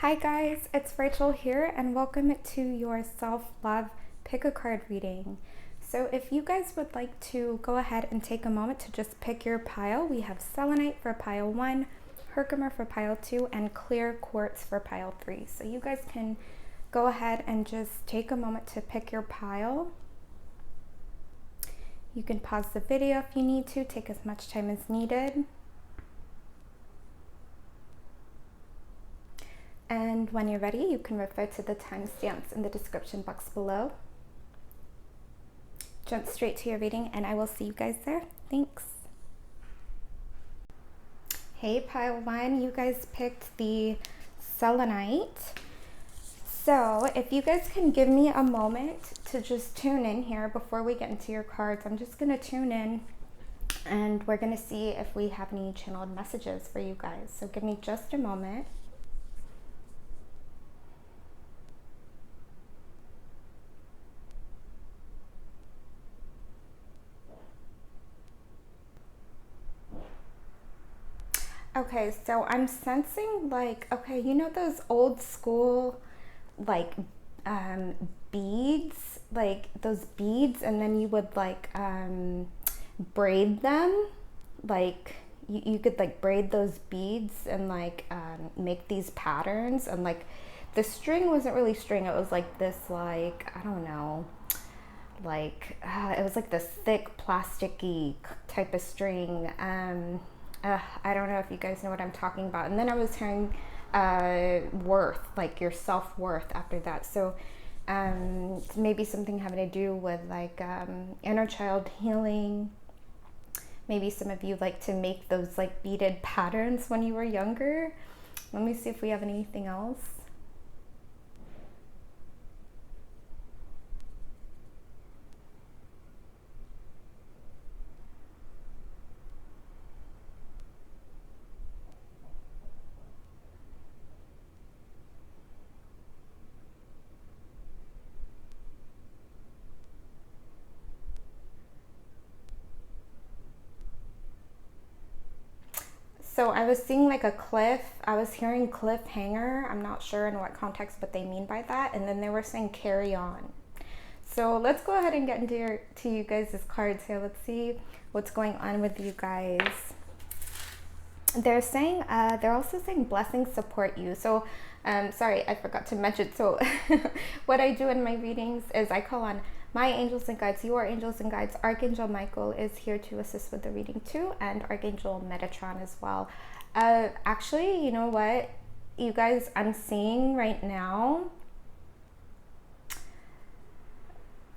Hi guys, it's Rachel here and welcome to your self-love pick a card reading. So if you guys would like to go ahead and take a moment to just pick your pile, we have selenite for pile 1, herkimer for pile 2, and clear quartz for pile 3. So you guys can go ahead and just take a moment to pick your pile. You can pause the video if you need to, take as much time as needed. And when you're ready, you can refer to the timestamps in the description box below. Jump straight to your reading and I will see you guys there. Thanks. Hey pile 1, you guys picked the selenite. So if you guys can give me a moment to just tune in here before we get into your cards, I'm just going to tune in and we're going to see if we have any channeled messages for you guys. So give me just a moment. Okay, so I'm sensing like, okay, you know those old school like beads, like those beads, and then you would like braid them, like you could like braid those beads and like make these patterns, and like the string wasn't really string, it was like this, like I don't know, like it was like this thick plasticky type of string. I don't know if you guys know what I'm talking about. And then I was hearing worth, like your self-worth after that. So maybe something having to do with like inner child healing. Maybe some of you like to make those like beaded patterns when you were younger. Let me see if we have anything else. So I was seeing like a cliff. I was hearing cliffhanger. I'm not sure in what context, but they mean by that. And then they were saying carry on. So let's go ahead and get into you guys' cards here. Let's see what's going on with you guys. They're saying, they're also saying blessings support you. So, sorry, I forgot to mention. So what I do in my readings is I call on my angels and guides, your angels and guides. Archangel Michael is here to assist with the reading too, and Archangel Metatron as well. Actually, you know what, you guys, I'm seeing right now,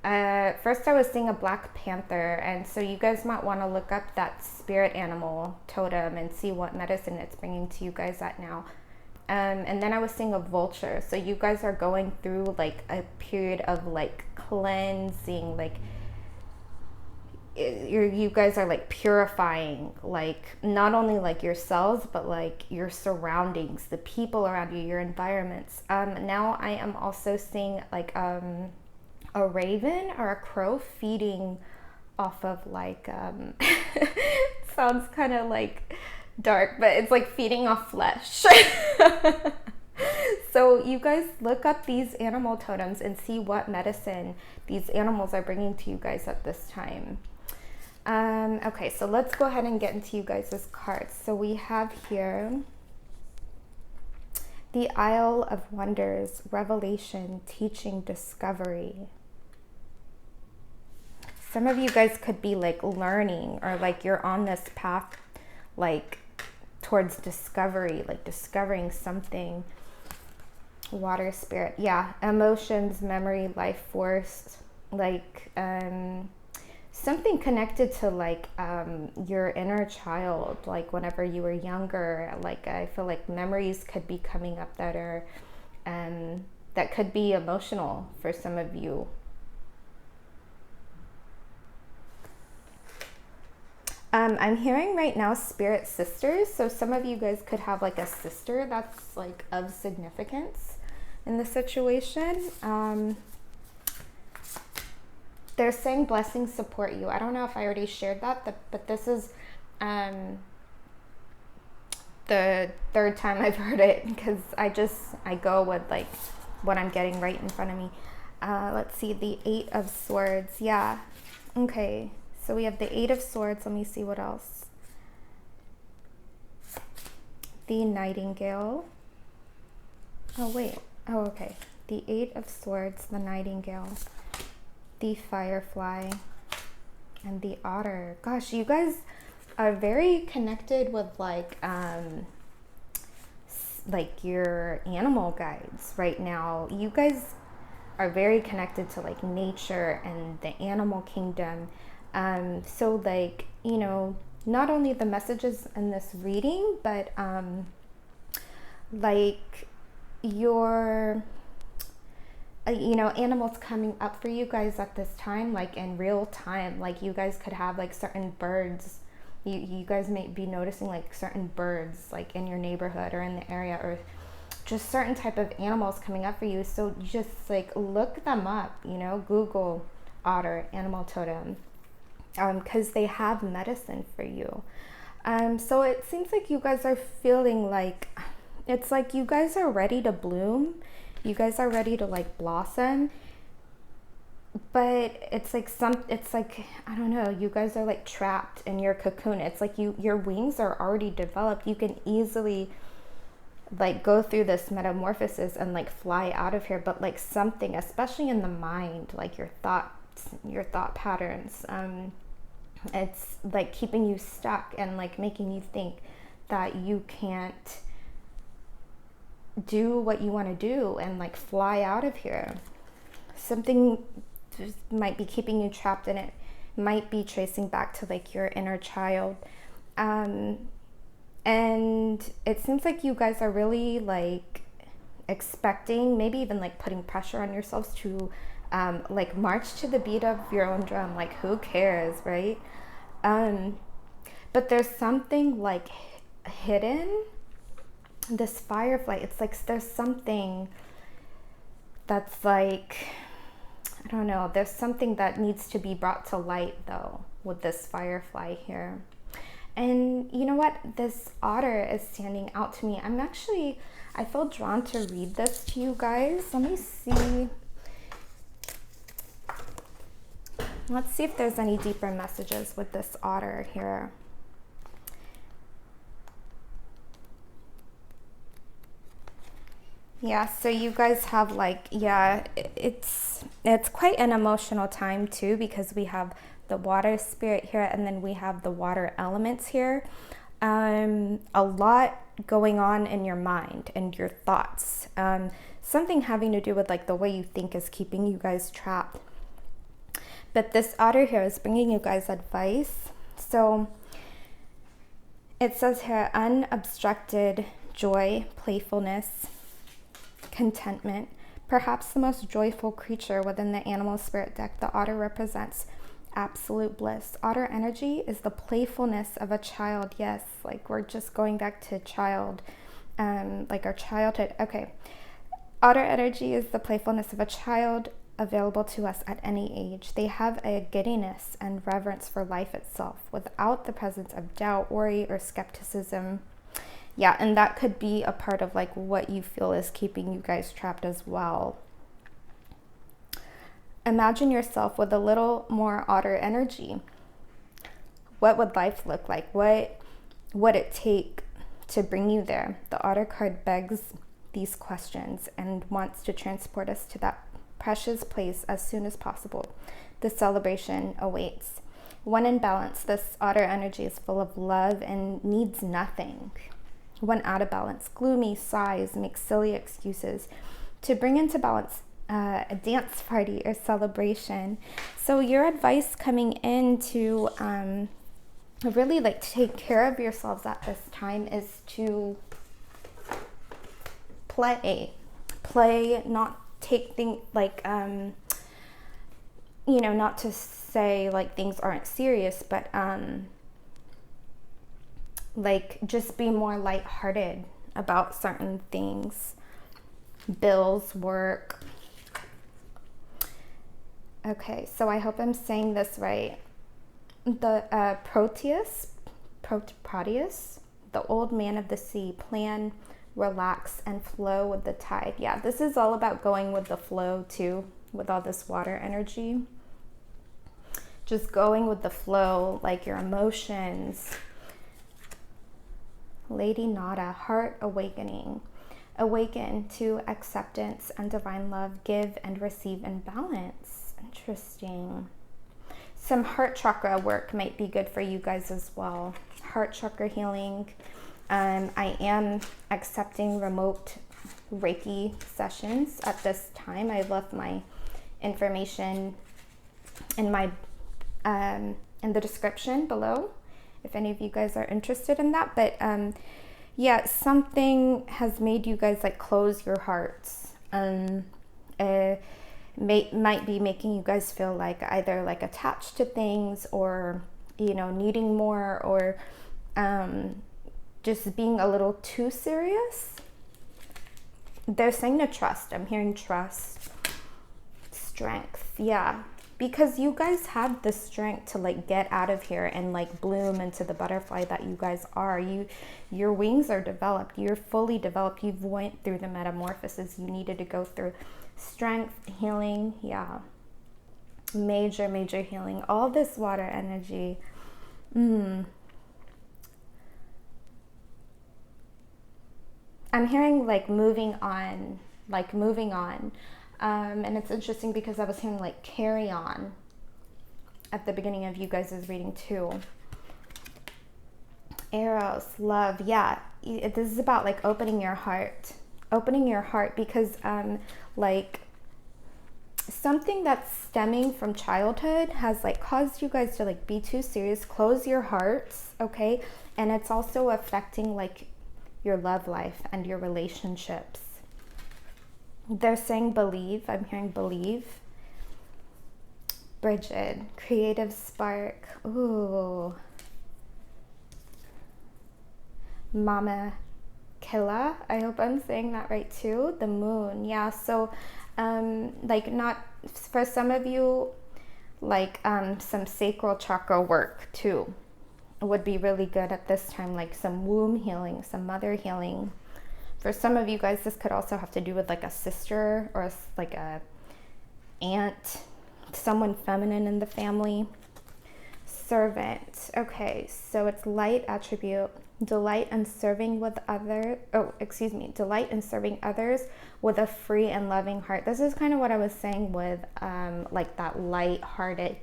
first I was seeing a black panther, and so you guys might want to look up that spirit animal totem and see what medicine it's bringing to you guys at now. And then I was seeing a vulture. So you guys are going through like a period of like cleansing, like you guys are like purifying, like not only like yourselves, but like your surroundings, the people around you, your environments. Now I am also seeing like a raven or a crow feeding off of like sounds kind of like dark, but it's like feeding off flesh. So you guys look up these animal totems and see what medicine these animals are bringing to you guys at this time. Okay, so let's go ahead and get into you guys' cards. So we have here the Isle of Wonders, Revelation, Teaching, Discovery. Some of you guys could be like learning, or like you're on this path like towards discovery, like discovering something. Water spirit, yeah, emotions, memory, life force, like something connected to like your inner child, like whenever you were younger. Like I feel like memories could be coming up that are that could be emotional for some of you. I'm hearing right now spirit sisters. So some of you guys could have like a sister that's like of significance in the situation. They're saying blessings support you. I don't know if I already shared that, but this is the third time I've heard it, because I go with like what I'm getting right in front of me. Let's see, the 8 of Swords. Yeah. Okay. So we have the 8 of Swords. Let me see what else. The Nightingale. Oh, wait. Oh, okay. The 8 of Swords, the Nightingale, the Firefly, and the Otter. Gosh, you guys are very connected with like your animal guides right now. You guys are very connected to like nature and the animal kingdom. So like, you know, not only the messages in this reading, but like your you know, animals coming up for you guys at this time, like in real time. Like you guys could have like certain birds. You guys may be noticing like certain birds like in your neighborhood or in the area, or just certain type of animals coming up for you. So just like look them up, you know, Google otter, animal totem, because they have medicine for you. So it seems like you guys are feeling like, it's like you guys are ready to bloom. You guys are ready to like blossom, but it's like I don't know, you guys are like trapped in your cocoon. It's like your wings are already developed. You can easily like go through this metamorphosis and like fly out of here, but like something, especially in the mind, like your thoughts, your thought patterns, it's like keeping you stuck and like making you think that you can't do what you want to do and like fly out of here. Something just might be keeping you trapped in it. Might be tracing back to like your inner child. And it seems like you guys are really like expecting, maybe even like putting pressure on yourselves to like march to the beat of your own drum. Like who cares, right? But there's something like hidden. This firefly, it's like there's something that's like, I don't know, there's something that needs to be brought to light though with this firefly here. And you know what, this otter is standing out to me. I feel drawn to read this to you guys. Let me see, let's see if there's any deeper messages with this otter here. Yeah, so you guys have like, yeah, it's quite an emotional time too, because we have the water spirit here and then we have the water elements here. A lot going on in your mind and your thoughts. Something having to do with like the way you think is keeping you guys trapped. But this otter here is bringing you guys advice. So it says here, unobstructed joy, playfulness, contentment. Perhaps the most joyful creature within the animal spirit deck, the otter represents absolute bliss. Otter energy is the playfulness of a child. Yes, like we're just going back to child, like our childhood. Okay. Otter energy is the playfulness of a child, available to us at any age. They have a giddiness and reverence for life itself without the presence of doubt, worry, or skepticism. Yeah, and that could be a part of like what you feel is keeping you guys trapped as well. Imagine yourself with a little more otter energy. What would life look like? What would it take to bring you there? The otter card begs these questions and wants to transport us to that precious place as soon as possible. The celebration awaits. When in balance, this otter energy is full of love and needs nothing. When out of balance, gloomy, sighs, make silly excuses. To bring into balance a dance party or celebration. So your advice coming in to really like take care of yourselves at this time is to play, not take things like, you know, not to say like things aren't serious, but like just be more lighthearted about certain things. Bills, work. Okay, so I hope I'm saying this right. The Proteus, the the old man of the sea, plan, relax, and flow with the tide. Yeah, this is all about going with the flow too, with all this water energy. Just going with the flow, like your emotions. Lady Nada, heart awakening. Awaken to acceptance and divine love. Give and receive in balance. Interesting. Some heart chakra work might be good for you guys as well. Heart chakra healing. I am accepting remote Reiki sessions at this time. I left my information in my in the description below if any of you guys are interested in that. But yeah, something has made you guys like close your hearts. Might be making you guys feel like either like attached to things, or you know, needing more, or just being a little too serious. They're saying to trust. I'm hearing trust, strength. Yeah, because you guys have the strength to like get out of here and like bloom into the butterfly that you guys are. Your wings are developed. You're fully developed. You've went through the metamorphosis you needed to go through. Strength, healing. Yeah, major healing. All this water energy. I'm hearing like moving on, and it's interesting because I was hearing like carry on at the beginning of you guys' reading too. Eros, love. Yeah, this is about like opening your heart, because like something that's stemming from childhood has like caused you guys to like be too serious. Close your hearts, okay? And it's also affecting like your love life and your relationships. They're saying believe. I'm hearing believe. Bridget, creative spark. Ooh. Mama Killa, I hope I'm saying that right too. The moon. Yeah, so like not for some of you, like some sacral chakra work too would be really good at this time, like some womb healing, some mother healing. For some of you guys, this could also have to do with like a sister or like a aunt, someone feminine in the family. Servant. Okay, so it's light attribute. Delight in serving delight in serving others with a free and loving heart. This is kind of what I was saying with like that light-hearted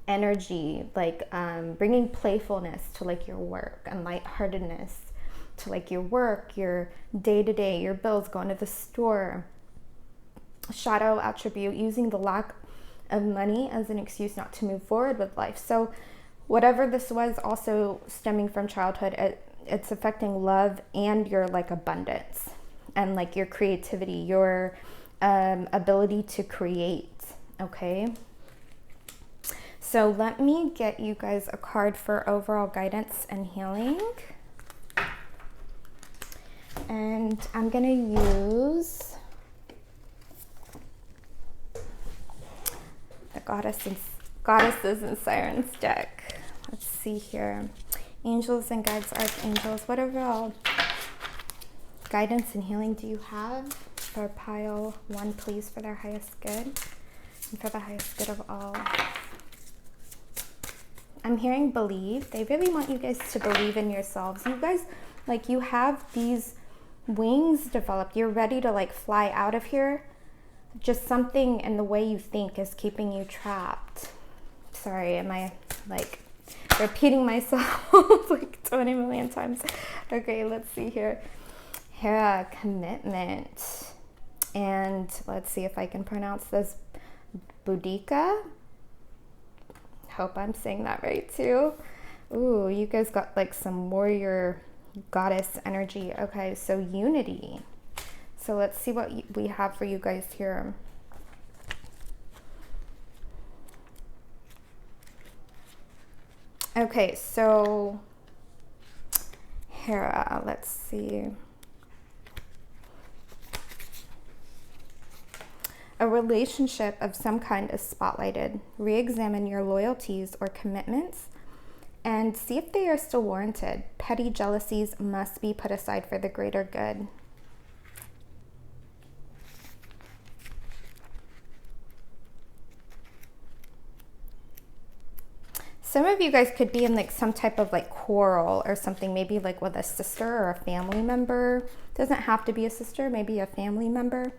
energy, like bringing playfulness to like your work, and lightheartedness to like your work, your day-to-day, your bills, going to the store. Shadow attribute, using the lack of money as an excuse not to move forward with life. So whatever this was, also stemming from childhood, it's affecting love and your like abundance and like your creativity, your ability to create. Okay, so let me get you guys a card for overall guidance and healing. And I'm gonna use the Goddesses and Sirens deck. Let's see here. Angels and guides, archangels, what overall guidance and healing do you have for pile one, please, for their highest good and for the highest good of all? I'm hearing believe. They really want you guys to believe in yourselves. You guys, like, you have these wings developed. You're ready to like fly out of here. Just something in the way you think is keeping you trapped. Sorry, am I like repeating myself like 20 million times? Okay, let's see here. Hera, commitment. And let's see if I can pronounce this. Boudica. Hope I'm saying that right too. Ooh, you guys got like some warrior goddess energy. Okay, so unity. So let's see what we have for you guys here. Okay, so Hera, let's see. A relationship of some kind is spotlighted. Re-examine your loyalties or commitments and see if they are still warranted. petty jealousies must be put aside for the greater good. Some of you guys could be in like some type of like quarrel or something, maybe like with a sister or a family member. Doesn't have to be a sister, maybe a family member.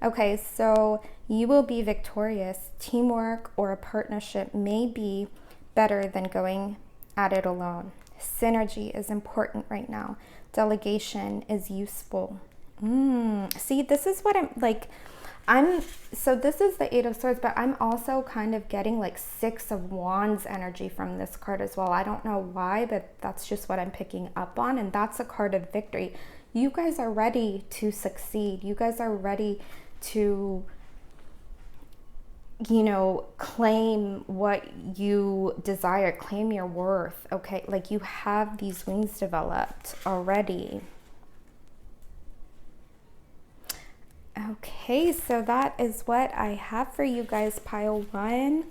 Okay, so you will be victorious. Teamwork or a partnership may be better than going at it alone. Synergy is important right now. Delegation is useful. See, this is what I'm like. So this is the Eight of Swords, but I'm also kind of getting like Six of Wands energy from this card as well. I don't know why, but that's just what I'm picking up on. And that's a card of victory. You guys are ready to succeed. You guys are ready to, you know, claim what you desire, claim your worth. Okay, like you have these wings developed already. Okay, so that is what I have for you guys, pile one.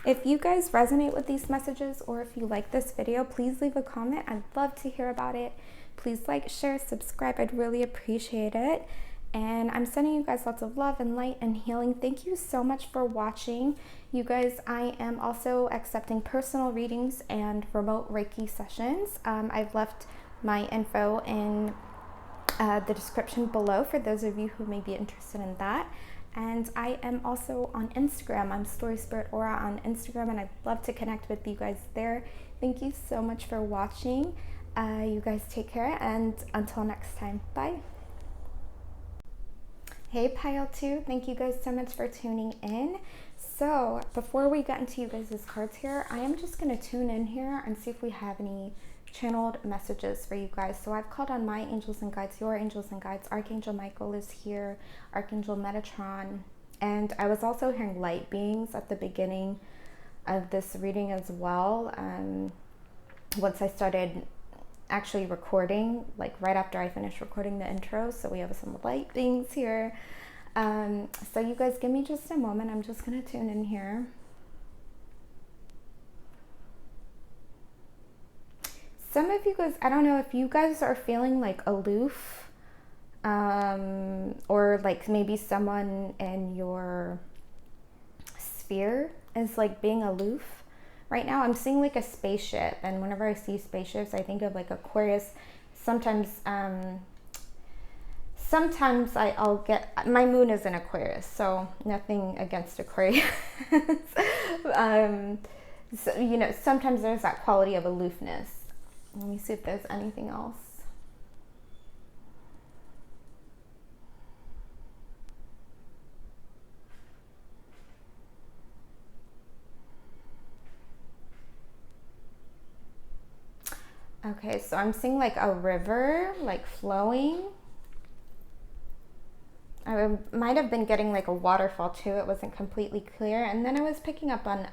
If you guys resonate with these messages or if you like this video, please leave a comment. I'd love to hear about it. Please like, share, subscribe. I'd really appreciate it. And I'm sending you guys lots of love and light and healing. Thank you so much for watching. You guys, I am also accepting personal readings and remote Reiki sessions. I've left my info in the description below for those of you who may be interested in that. And I am also on Instagram. I'm Story Spirit Aura on Instagram, and I'd love to connect with you guys there. Thank you so much for watching. You guys take care, and until next time, bye. Hey pile 2, thank you guys so much for tuning in. So before we get into you guys' cards here, I am just going to tune in here and see if we have any channeled messages for you guys. So I've called on my angels and guides, your angels and guides. Archangel Michael is here, Archangel Metatron, and I was also hearing light beings at the beginning of this reading as well. Once I started actually recording, like right after I finished recording the intro, so we have some light beings here. So you guys give me just a moment. I'm just gonna tune in here. Some of you guys, I don't know if you guys are feeling like aloof, or like maybe someone in your sphere is like being aloof right now. I'm seeing like a spaceship, and whenever I see spaceships, I think of like Aquarius. Sometimes I'll get, my moon is in Aquarius, so nothing against Aquarius. So, you know, sometimes there's that quality of aloofness. Let me see if there's anything else. Okay, so I'm seeing like a river, like flowing. I might have been getting like a waterfall too. It wasn't completely clear. And then I was picking up on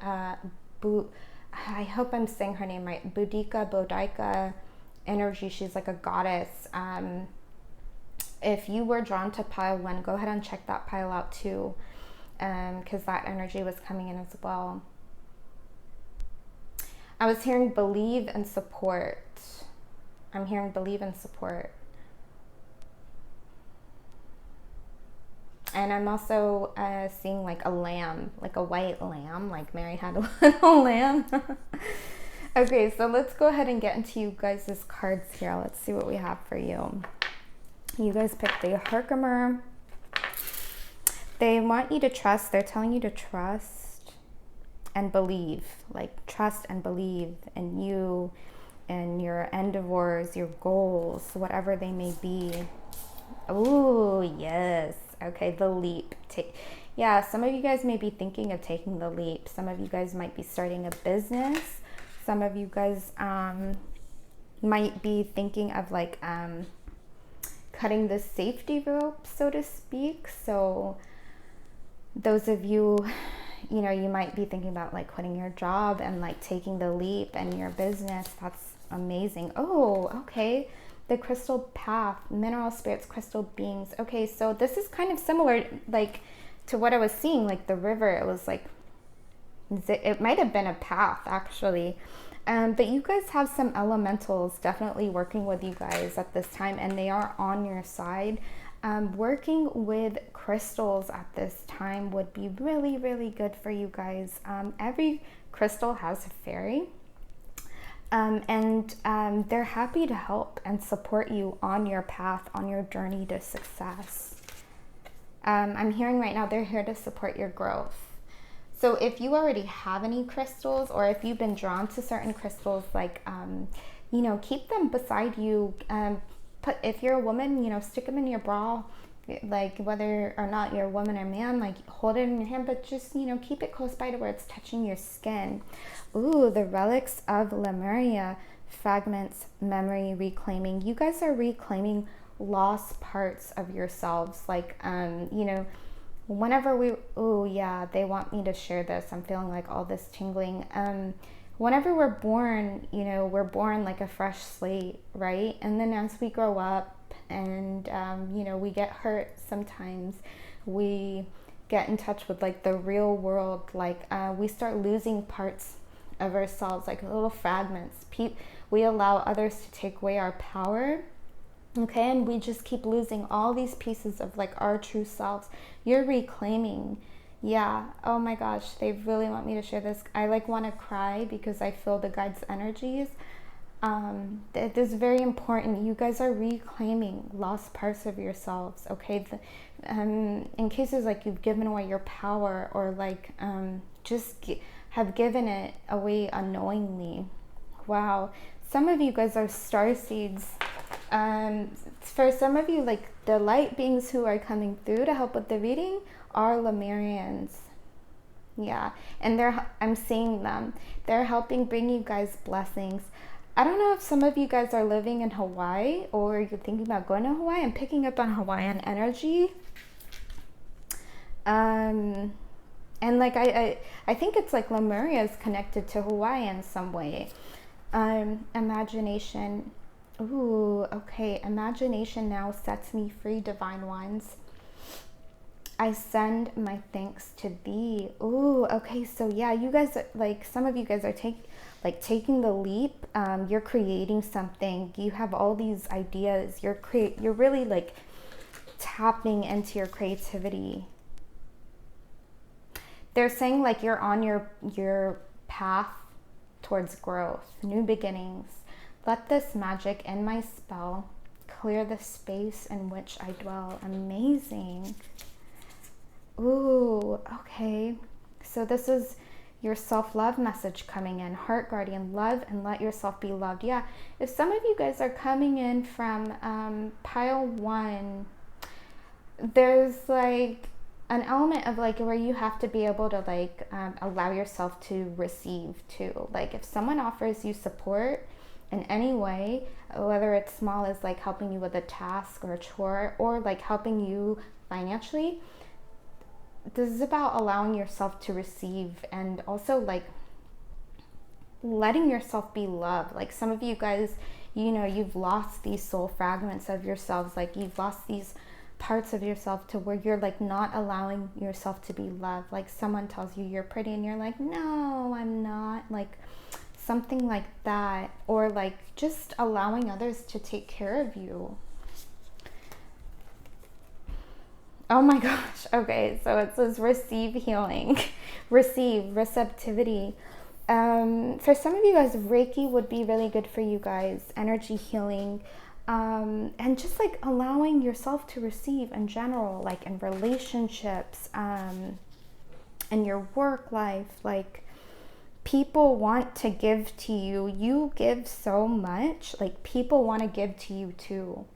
I hope I'm saying her name right, Boudica energy. She's like a goddess. If you were drawn to pile 1, go ahead and check that pile out too, because that energy was coming in as well. I was hearing believe and support. I'm hearing believe and support. And I'm also seeing like a lamb, like a white lamb, like Mary had a little lamb. Okay, so let's go ahead and get into you guys' cards here. Let's see what we have for you. You guys picked the Herkimer. They want you to trust. They're telling you to trust and believe. Like trust and believe in you and your endeavors, your goals, whatever they may be. Oh, yes. Okay, the leap. Yeah, some of you guys may be thinking of taking the leap. Some of you guys might be starting a business. Some of you guys might be thinking of like cutting the safety rope, so to speak. So those of you, you know, you might be thinking about like quitting your job and like taking the leap and your business. That's amazing. Oh, okay. The crystal path, mineral spirits, crystal beings. Okay, so this is kind of similar like to what I was seeing, like the river. It was like, it might have been a path actually. But you guys have some elementals definitely working with you guys at this time, and they are on your side. Working with crystals at this time would be really, really good for you guys. Every crystal has a fairy. They're happy to help and support you on your path, on your journey to success. I'm hearing right now they're here to support your growth. So if you already have any crystals, or if you've been drawn to certain crystals, like, keep them beside you. If you're a woman, stick them in your bra, like whether or not you're a woman or man, like hold it in your hand, but just, keep it close by to where it's touching your skin. Ooh, the relics of Lemuria, fragments, memory reclaiming. You guys are reclaiming lost parts of yourselves. Like, whenever they want me to share this. I'm feeling like all this tingling. Whenever we're born, we're born like a fresh slate, right? And then as we grow up and, we get hurt sometimes, we get in touch with like the real world. Like, we start losing parts of ourselves, like little fragments. We allow others to take away our power. Okay, and we just keep losing all these pieces of like our true selves. You're reclaiming. Yeah. Oh my gosh, they really want me to share this. I like want to cry because I feel the guides' energies. It is very important. You guys are reclaiming lost parts of yourselves. Okay. In cases like you've given away your power, or like have given it away unknowingly. Wow. Some of you guys are star seeds. For some of you, like the light beings who are coming through to help with the reading are Lemurians. Yeah, and I'm seeing them. They're helping bring you guys blessings. I don't know if some of you guys are living in Hawaii, or you're thinking about going to Hawaii. I'm picking up on Hawaiian energy. And like I think it's like Lemuria is connected to Hawaii in some way. Imagination. Ooh, okay. Imagination now sets me free, divine ones. I send my thanks to thee. Ooh, okay. So yeah, you guys, like some of you guys are taking the leap. You're creating something. You have all these ideas. You're really like tapping into your creativity. They're saying like you're on your path towards growth, new beginnings. Let this magic in my spell clear the space in which I dwell. Amazing. Ooh, okay. So this is your self-love message coming in. Heart guardian, love and let yourself be loved. Yeah, if some of you guys are coming in from pile 1, there's like an element of like where you have to be able to like allow yourself to receive too. Like if someone offers you support in any way, whether it's small as like helping you with a task or a chore, or like helping you financially, this is about allowing yourself to receive, and also like letting yourself be loved. Like some of you guys, you've lost these soul fragments of yourselves. Like you've lost these parts of yourself to where you're like not allowing yourself to be loved. Like someone tells you you're pretty and you're like, no, I'm not. Like something like that. Or like just allowing others to take care of you. Oh my gosh. Okay, so it says receive healing. Receive receptivity. For some of you guys, Reiki would be really good for you guys. Energy healing. And just like allowing yourself to receive in general, like in relationships, in your work life. Like people want to give to you. You give so much. Like people want to give to you too.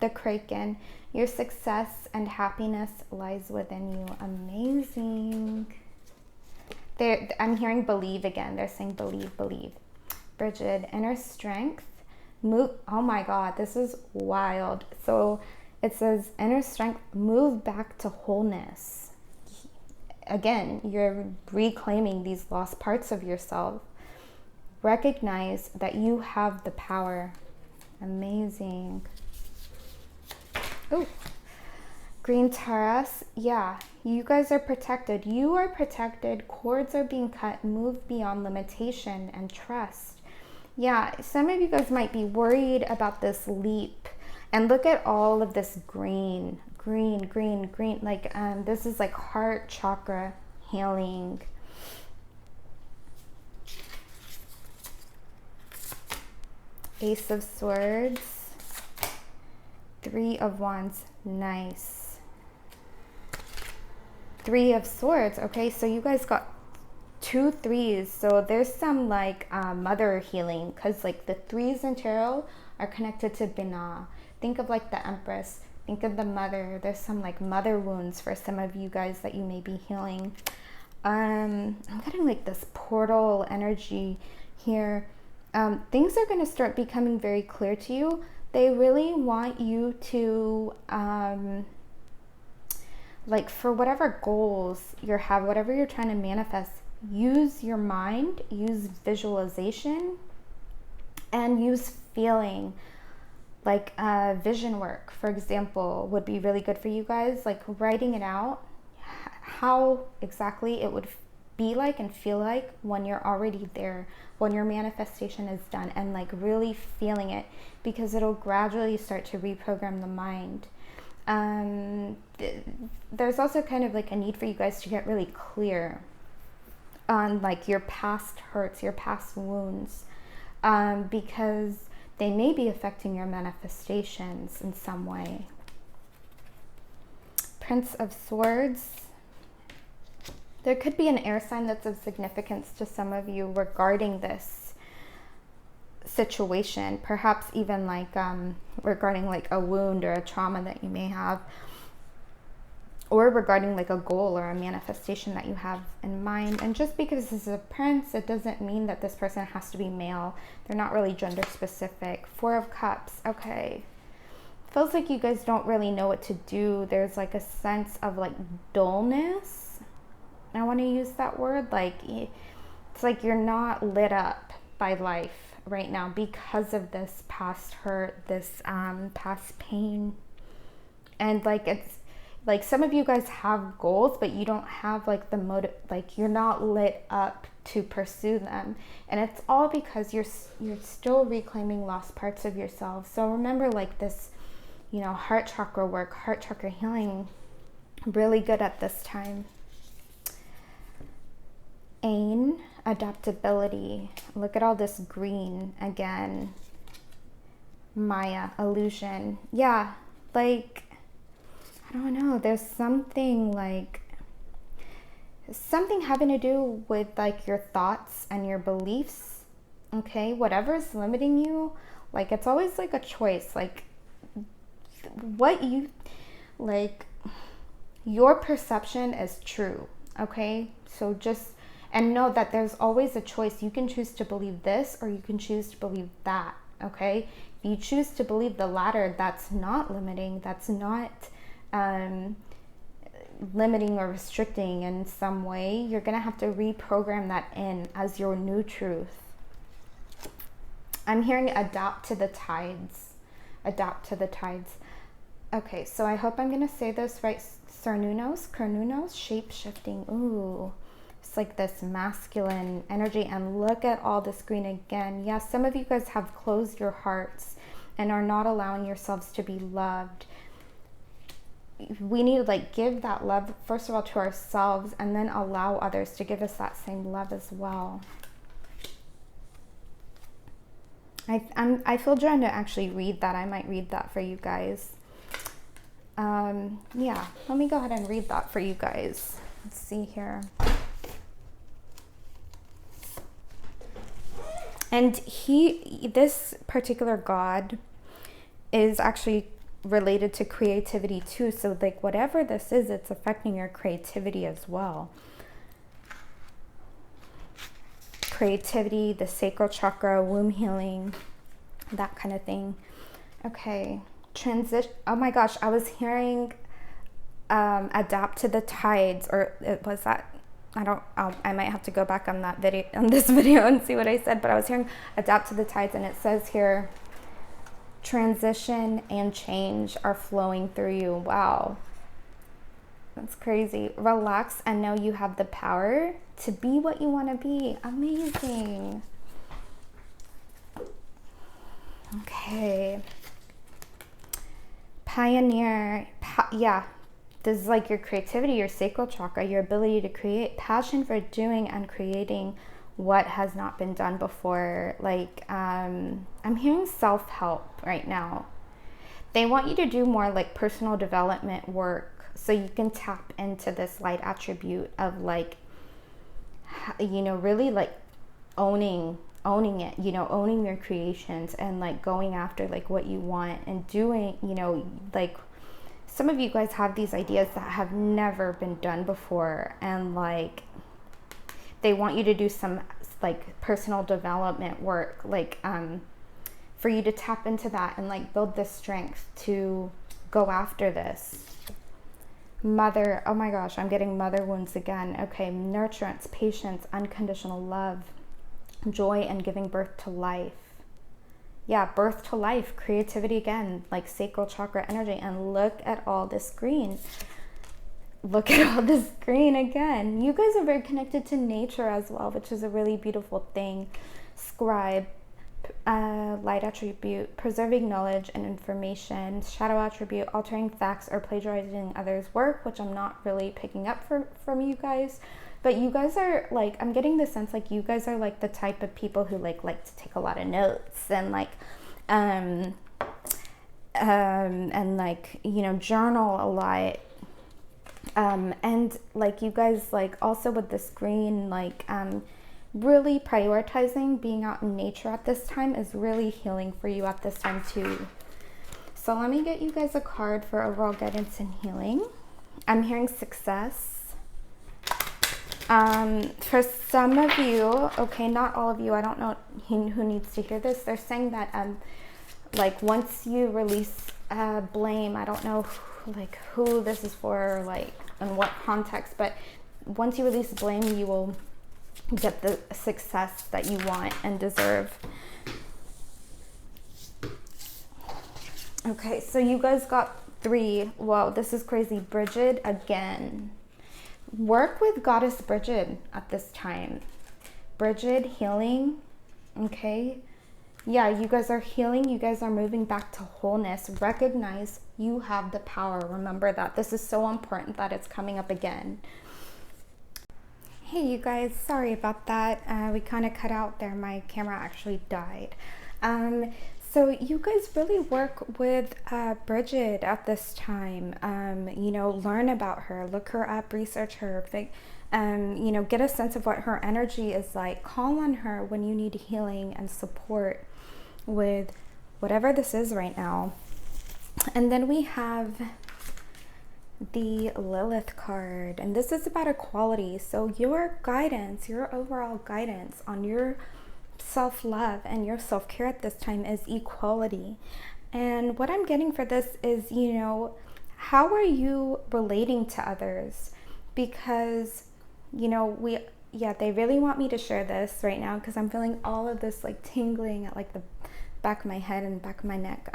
The Kraken, your success and happiness lies within you. Amazing. I'm hearing believe again. They're saying believe, believe. Bridget, inner strength. Move. Oh my God, this is wild. So it says inner strength, move back to wholeness. Again, you're reclaiming these lost parts of yourself. Recognize that you have the power. Amazing. Oh, green Taurus. Yeah, You guys are protected. You are protected. Cords are being cut. Move beyond limitation and trust. Yeah, some of you guys might be worried about this leap. And look at all of this green. Like this is like heart chakra healing. Ace of Swords. 3 of Wands. Nice. 3 of Swords. Okay, so you guys got 2 3s. So there's some like mother healing, because like the 3s in tarot are connected to Binah. Think of like the Empress. Think of the mother. There's some like mother wounds for some of you guys that you may be healing. I'm getting like this portal energy here. Things are going to start becoming very clear to you. They really want you to, like for whatever goals you have, whatever you're trying to manifest, use your mind, use visualization, and use feeling. Like vision work, for example, would be really good for you guys. Like writing it out, how exactly it would be like and feel like when you're already there, when your manifestation is done, and like really feeling it, because it'll gradually start to reprogram the mind. There's also kind of like a need for you guys to get really clear on like your past hurts, your past wounds, because they may be affecting your manifestations in some way. Prince of Swords. There could be an air sign that's of significance to some of you regarding this situation. Perhaps even like regarding like a wound or a trauma that you may have. Or regarding like a goal or a manifestation that you have in mind. And just because this is a prince, it doesn't mean that this person has to be male. They're not really gender specific. 4 of Cups. Okay. Feels like you guys don't really know what to do. There's like a sense of like dullness. I want to use that word. Like it's like you're not lit up by life right now because of this past hurt, this past pain. And like it's like some of you guys have goals, but you don't have like the motive, like you're not lit up to pursue them. And it's all because you're still reclaiming lost parts of yourself. So remember like this, you know, heart chakra work, heart chakra healing, really good at this time. Ain, adaptability. Look at all this green again. Maya, illusion. Yeah, like, I don't know, there's something like, something having to do with like your thoughts and your beliefs, okay? Whatever's limiting you, like it's always like a choice, like what you, like your perception is true, okay? So just, and know that there's always a choice. You can choose to believe this or you can choose to believe that, okay? If you choose to believe the latter, that's not limiting, that's not limiting or restricting in some way. You're gonna have to reprogram that in as your new truth. I'm hearing adapt to the tides. Adapt to the tides. Okay, so I hope I'm gonna say this right. Cernunos, shape-shifting. Ooh, it's like this masculine energy. And look at all this green again. Yeah, some of you guys have closed your hearts and are not allowing yourselves to be loved. We need to like give that love first of all to ourselves, and then allow others to give us that same love as well. I feel drawn to actually read that. I might read that for you guys. Yeah, let me go ahead and read that for you guys. Let's see here. And this particular god is actually related to creativity too. So like whatever this is, it's affecting your creativity as well. Creativity, the sacral chakra, womb healing, that kind of thing. Okay, transition. Oh my gosh, I was hearing adapt to the tides, or it was that, I might have to go back on that video, on this video, and see what I said, but I was hearing adapt to the tides, and it says here transition and change are flowing through you. Wow. That's crazy. Relax and know you have the power to be what you want to be. Amazing. Okay. Pioneer. Yeah. This is like your creativity, your sacral chakra, your ability to create, passion for doing and creating what has not been done before. Like, I'm hearing self-help right now. They want you to do more like personal development work so you can tap into this light attribute of like, you know, really like owning it, you know, owning your creations and like going after like what you want and doing, you know, like some of you guys have these ideas that have never been done before, and like they want you to do some like personal development work, like for you to tap into that and like build the strength to go after this. Mother, oh my gosh, I'm getting mother wounds again. Okay, nurturance, patience, unconditional love, joy, and giving birth to life. Yeah, birth to life, creativity again, like sacral chakra energy. And look at all this green. Look at all this green again. You guys are very connected to nature as well, which is a really beautiful thing. Scribe, light attribute, preserving knowledge and information. Shadow attribute, altering facts or plagiarizing others' work, which I'm not really picking up from you guys. But you guys are like, I'm getting the sense like you guys are like the type of people who like to take a lot of notes and like and like, you know, journal a lot. And like you guys like also with this green, like really prioritizing being out in nature at this time is really healing for you at this time too. So let me get you guys a card for overall guidance and healing. I'm hearing success. For some of you, okay, not all of you, I don't know who needs to hear this. They're saying that like once you release blame, I don't know like who this is for, like in what context, but once you release blame, you will get the success that you want and deserve. Okay, so you guys got 3. Wow, this is crazy. Bridget again. Work with Goddess Bridget at this time. Bridget, healing. Okay. Yeah, you guys are healing. You guys are moving back to wholeness. Recognize you have the power. Remember that. This is so important that it's coming up again. Hey, you guys. Sorry about that. We kind of cut out there. My camera actually died. So you guys really work with Bridget at this time. You know, learn about her, look her up, research her, you know, get a sense of what her energy is like. Call on her when you need healing and support with whatever this is right now. And then we have the Lilith card, and this is about equality. So your guidance, your overall guidance on your self-love and your self-care at this time is equality. And what I'm getting for this is, you know, how are you relating to others? Because, you know, they really want me to share this right now because I'm feeling all of this like tingling at like the back of my head and back of my neck.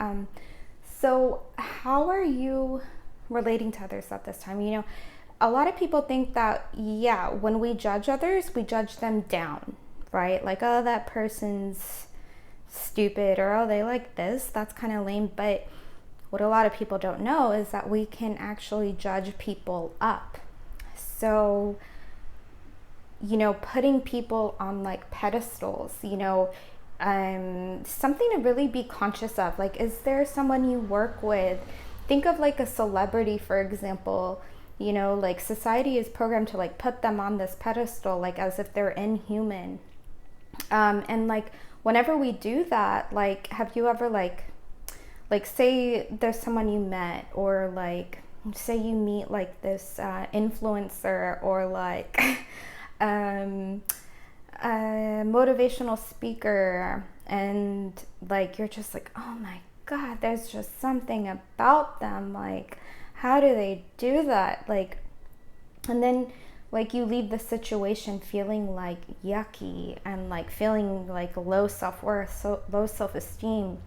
So how are you relating to others at this time? You know, a lot of people think that, yeah, when we judge others, we judge them down, right? Like, oh, that person's stupid, or oh, they like this, that's kind of lame. But what a lot of people don't know is that we can actually judge people up. So, you know, putting people on like pedestals, you know, something to really be conscious of. Like, is there someone you work with? Think of like a celebrity, for example. You know, like society is programmed to like put them on this pedestal, like as if they're inhuman. And like whenever we do that, like, have you ever like say there's someone you met, or like say you meet like this influencer, or like a motivational speaker, and like you're just like, oh my God, there's just something about them, like how do they do that? Like, and then like you leave the situation feeling like yucky and like feeling like low self-worth, so low self-esteem.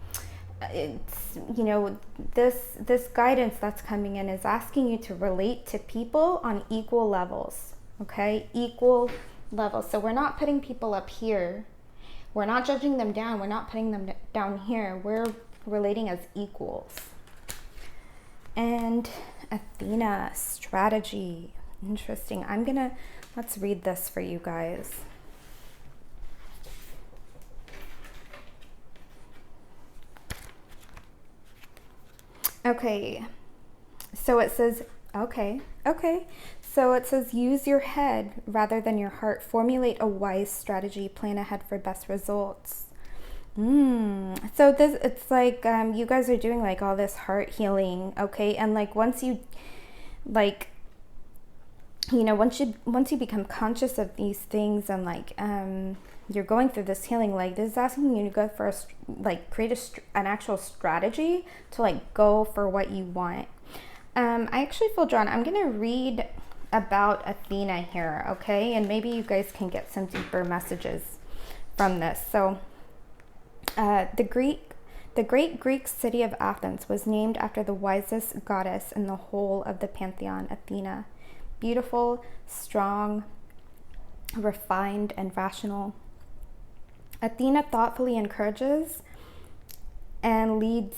it's, you know, this guidance that's coming in is asking you to relate to people on equal levels. Okay, equal levels. So we're not putting people up here, we're not judging them down, we're not putting them down here, we're relating as equals. And Athena, strategy. Interesting. Let's read this for you guys. Okay, so it says, so it says, use your head rather than your heart. Formulate a wise strategy. Plan ahead for best results. So this, it's like, you guys are doing like all this heart healing, okay? And like once you, like, you know, once you become conscious of these things and like, you're going through this healing, like this is asking you to go for create an actual strategy to like go for what you want. I actually feel drawn. I'm going to read about Athena here, okay? And maybe you guys can get some deeper messages from this. So the great Greek city of Athens was named after the wisest goddess in the whole of the pantheon, Athena. Beautiful, strong, refined, and rational. Athena thoughtfully encourages and leads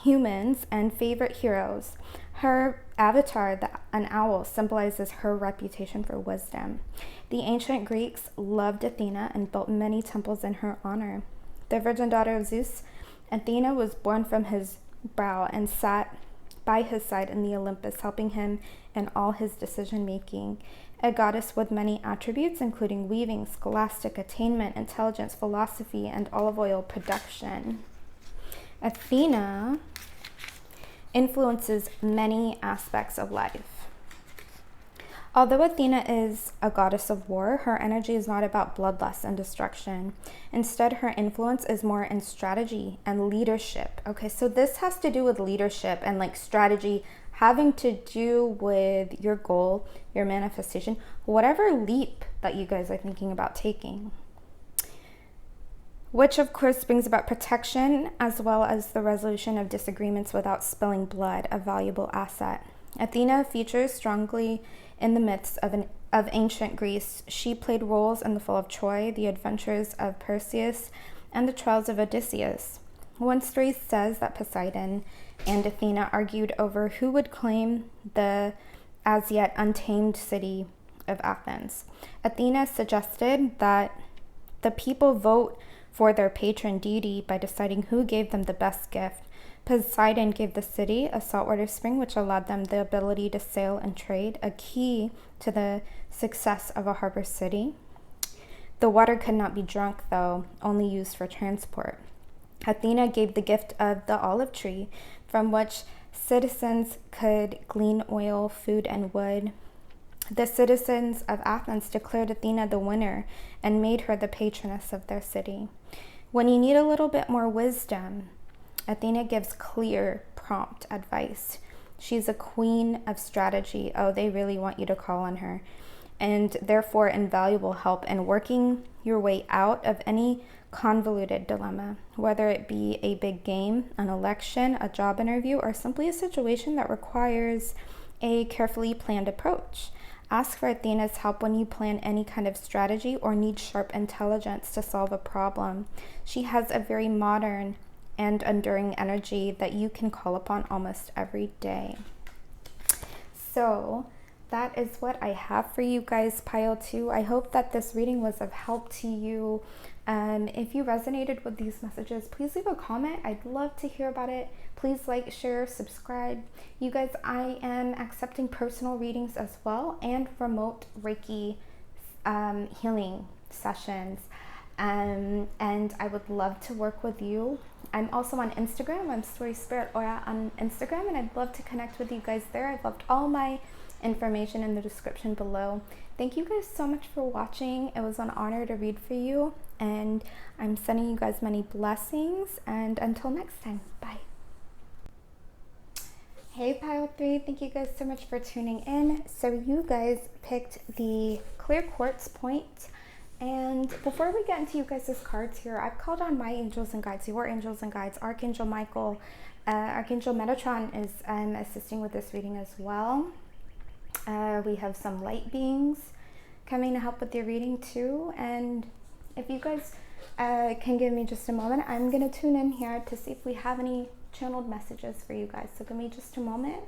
humans and favorite heroes. Her avatar, an owl, symbolizes her reputation for wisdom. The ancient Greeks loved Athena and built many temples in her honor. The virgin daughter of Zeus, Athena was born from his brow and sat by his side in the Olympus, helping him in all his decision-making. A goddess with many attributes, including weaving, scholastic attainment, intelligence, philosophy, and olive oil production. Athena influences many aspects of life. Although Athena is a goddess of war, her energy is not about bloodlust and destruction. Instead, her influence is more in strategy and leadership. Okay, so this has to do with leadership and like strategy, having to do with your goal, your manifestation, whatever leap that you guys are thinking about taking. Which of course brings about protection as well as the resolution of disagreements without spilling blood, a valuable asset. Athena features strongly in the myths of ancient Greece. She played roles in the fall of Troy, the adventures of Perseus, and the trials of Odysseus. One story says that Poseidon and Athena argued over who would claim the as yet untamed city of Athens. Athena suggested that the people vote for their patron deity by deciding who gave them the best gift. Poseidon gave the city a saltwater spring, which allowed them the ability to sail and trade, a key to the success of a harbor city. The water could not be drunk, though, only used for transport. Athena gave the gift of the olive tree, from which citizens could glean oil, food, and wood. The citizens of Athens declared Athena the winner and made her the patroness of their city. When you need a little bit more wisdom, Athena gives clear, prompt advice. She's a queen of strategy. Oh, they really want you to call on her. And therefore invaluable help in working your way out of any convoluted dilemma, whether it be a big game, an election, a job interview, or simply a situation that requires a carefully planned approach. Ask for Athena's help when you plan any kind of strategy or need sharp intelligence to solve a problem. She has a very modern and enduring energy that you can call upon almost every day. So that is what I have for you guys, pile 2. I hope that this reading was of help to you. If you resonated with these messages, please leave a comment. I'd love to hear about it. Please like, share, subscribe. You guys, I am accepting personal readings as well and remote Reiki healing sessions. And I would love to work with you. I'm also on Instagram. I'm Story Spirit Aura on Instagram, and I'd love to connect with you guys there. I've left all my information in the description below. Thank you guys so much for watching. It was an honor to read for you, and I'm sending you guys many blessings, and until next time, bye. Hey pile 3, thank you guys so much for tuning in. So you guys picked the clear quartz point And before we get into you guys' cards here, I've called on my angels and guides, your angels and guides. Archangel Michael, Archangel Metatron is assisting with this reading as well. We have some light beings coming to help with your reading too. And if you guys can give me just a moment, I'm going to tune in here to see if we have any channeled messages for you guys. So give me just a moment.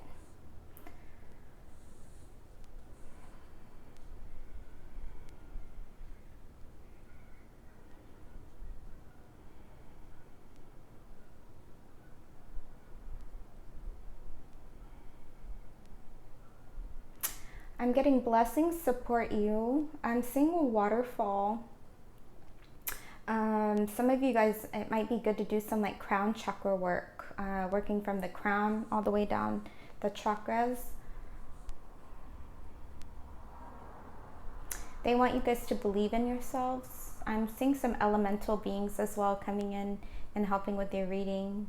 I'm getting blessings support you. I'm seeing a waterfall. Some of you guys, it might be good to do some like crown chakra work, working from the crown all the way down the chakras. They want you guys to believe in yourselves. I'm seeing some elemental beings as well coming in and helping with your reading.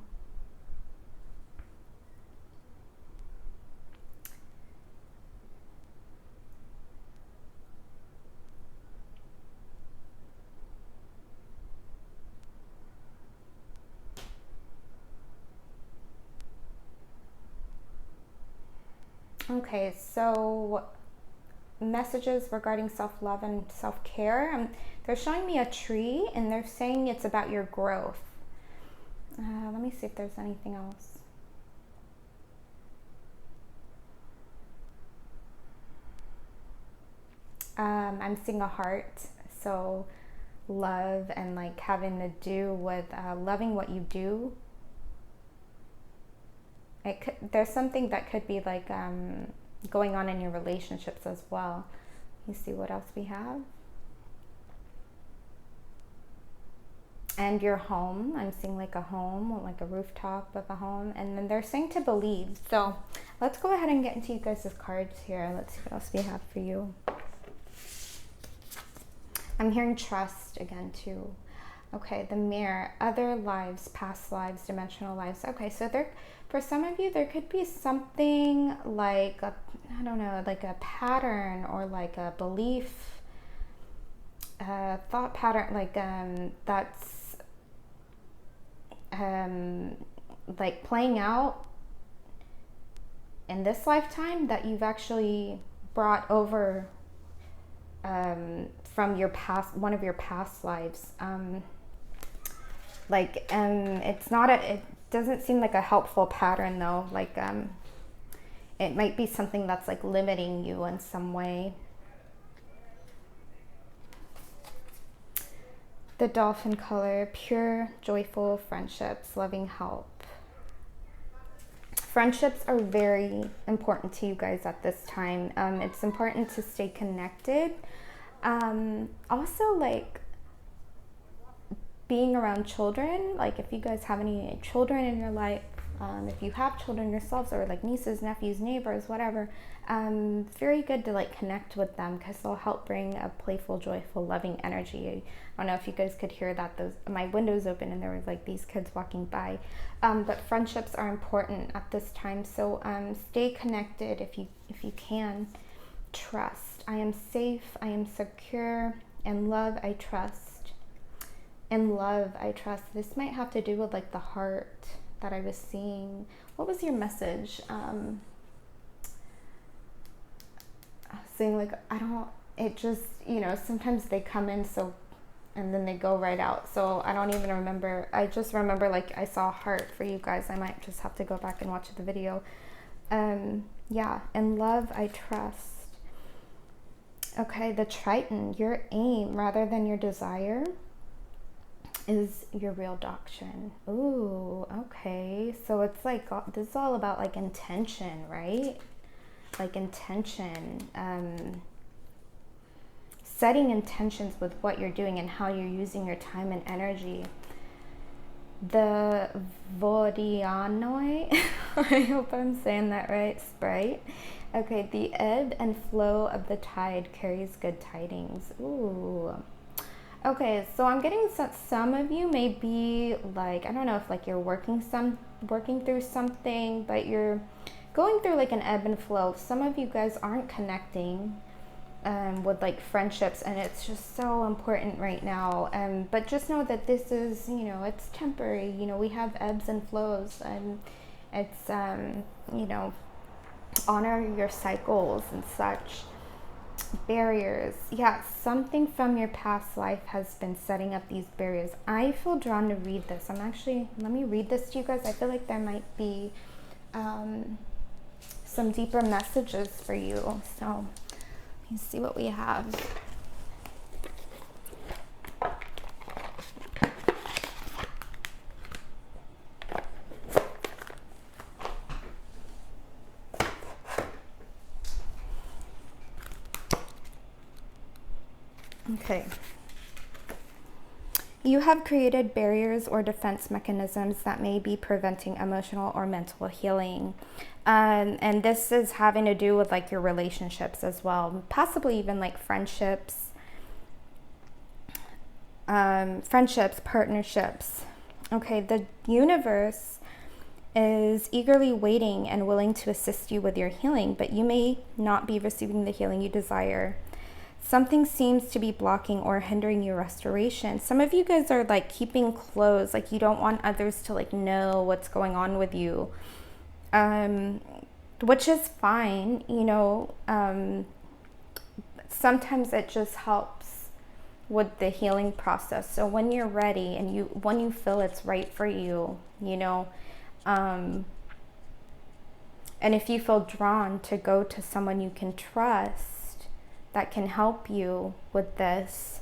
Okay, so messages regarding self-love and self-care. They're showing me a tree and they're saying it's about your growth. Let me see if there's anything else. I'm seeing a heart, so love and like having to do with loving what you do. There's something that could be like going on in your relationships as well. You see what else we have? And your home. I'm seeing like a home, like a rooftop of a home. And then they're saying to believe. So let's go ahead and get into you guys' cards here. Let's see what else we have for you. I'm hearing trust again too. Okay, the mirror, other lives, past lives, dimensional lives. Okay, so there, for some of you, there could be something like a, I don't know, like a pattern or like a belief, thought pattern, like that's like playing out in this lifetime that you've actually brought over from your past, one of your past lives. It's not it doesn't seem like a helpful pattern though. Like it might be something that's like limiting you in some way. The dolphin color, pure, joyful friendships, loving help. Friendships are very important to you guys at this time. It's important to stay connected. Also, like being around children, like if you guys have any children in your life, if you have children yourselves or like nieces, nephews, neighbors, whatever, very good to like connect with them because they'll help bring a playful, joyful, loving energy. I don't know if you guys could hear that. My window's open and there was like these kids walking by. But friendships are important at this time. So stay connected if you can. Trust. I am safe. I am secure. In love, I trust. In love, I trust. This might have to do with like the heart that I was seeing. What was your message? Saying like, it just, sometimes they come in and then they go right out. So I don't even remember. I just remember like I saw a heart for you guys. I might just have to go back and watch the video. Yeah, in love, I trust. Okay, the Triton, your aim rather than your desire is your real doctrine. Ooh, okay. So it's like, this is all about like intention, right? Like intention, setting intentions with what you're doing and how you're using your time and energy. The Vodianoi, I hope I'm saying that right, Sprite. Okay, the ebb and flow of the tide carries good tidings. Ooh. Okay, so I'm getting some of you may be like, I don't know if like you're working through something, but you're going through like an ebb and flow. Some of you guys aren't connecting with like friendships, and it's just so important right now. But just know that this is, you know, it's temporary. You know, we have ebbs and flows, and it's you know, honor your cycles and such. Barriers. Yeah, something from your past life has been setting up these barriers. I feel drawn to read this. Let me read this to you guys. I feel like there might be some deeper messages for you. So let me see what we have. Okay. You have created barriers or defense mechanisms that may be preventing emotional or mental healing. And this is having to do with like your relationships as well, possibly even like friendships, partnerships. Okay, the universe is eagerly waiting and willing to assist you with your healing, but you may not be receiving the healing you desire. Something seems to be blocking or hindering your restoration. Some of you guys are like keeping close, like you don't want others to like know what's going on with you, which is fine, you know. Sometimes it just helps with the healing process. So when you're ready and when you feel it's right for you, you know, and if you feel drawn to go to someone you can trust that can help you with this.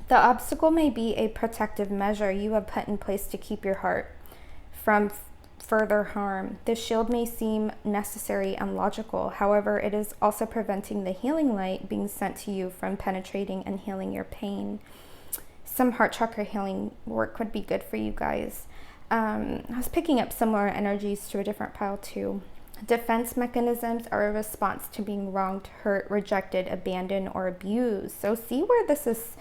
The obstacle may be a protective measure you have put in place to keep your heart from further harm. This shield may seem necessary and logical. However, it is also preventing the healing light being sent to you from penetrating and healing your pain. Some heart chakra healing work would be good for you guys. I was picking up similar energies to a different pile too. Defense mechanisms are a response to being wronged, hurt, rejected, abandoned, or abused. So see where this is.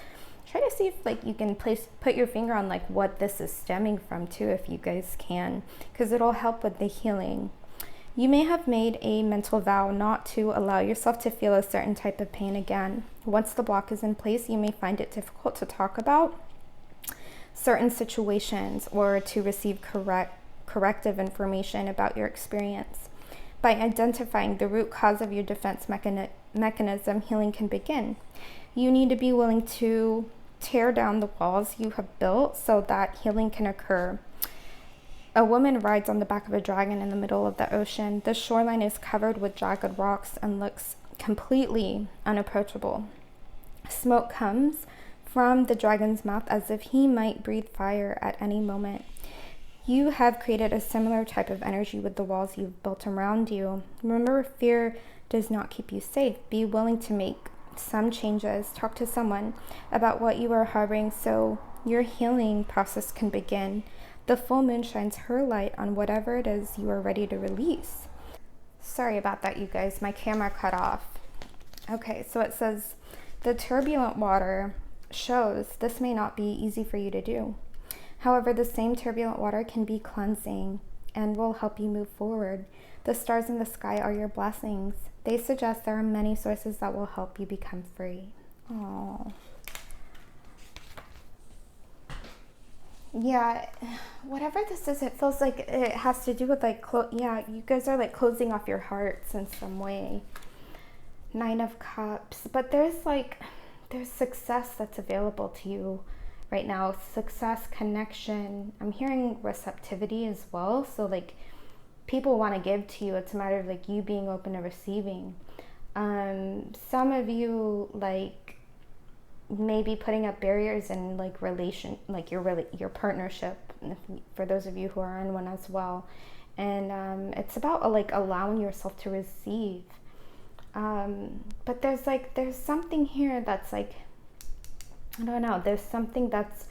Try to see if like you can put your finger on like what this is stemming from too, if you guys can, because it'll help with the healing. You may have made a mental vow not to allow yourself to feel a certain type of pain again. Once the block is in place, you may find it difficult to talk about certain situations or to receive corrective information about your experience. By identifying the root cause of your defense mechanism, healing can begin. You need to be willing to tear down the walls you have built so that healing can occur. A woman rides on the back of a dragon in the middle of the ocean. The shoreline is covered with jagged rocks and looks completely unapproachable. Smoke comes from the dragon's mouth as if he might breathe fire at any moment. You have created a similar type of energy with the walls you've built around you. Remember, fear does not keep you safe. Be willing to make some changes. Talk to someone about what you are harboring so your healing process can begin. The full moon shines her light on whatever it is you are ready to release. Sorry about that, you guys. My camera cut off. Okay, so it says, the turbulent water shows this may not be easy for you to do. However, the same turbulent water can be cleansing and will help you move forward. The stars in the sky are your blessings. They suggest there are many sources that will help you become free. Oh, yeah, whatever this is, it feels like it has to do with like, yeah, you guys are like closing off your hearts in some way. 9 of Cups, but there's success that's available to you right now. Success, connection. I'm hearing receptivity as well. So like people want to give to you. It's a matter of like you being open to receiving. Some of you like maybe putting up barriers in like your partnership, for those of you who are in one as well. And it's about like allowing yourself to receive. But there's something here that's like, I don't know, there's something that's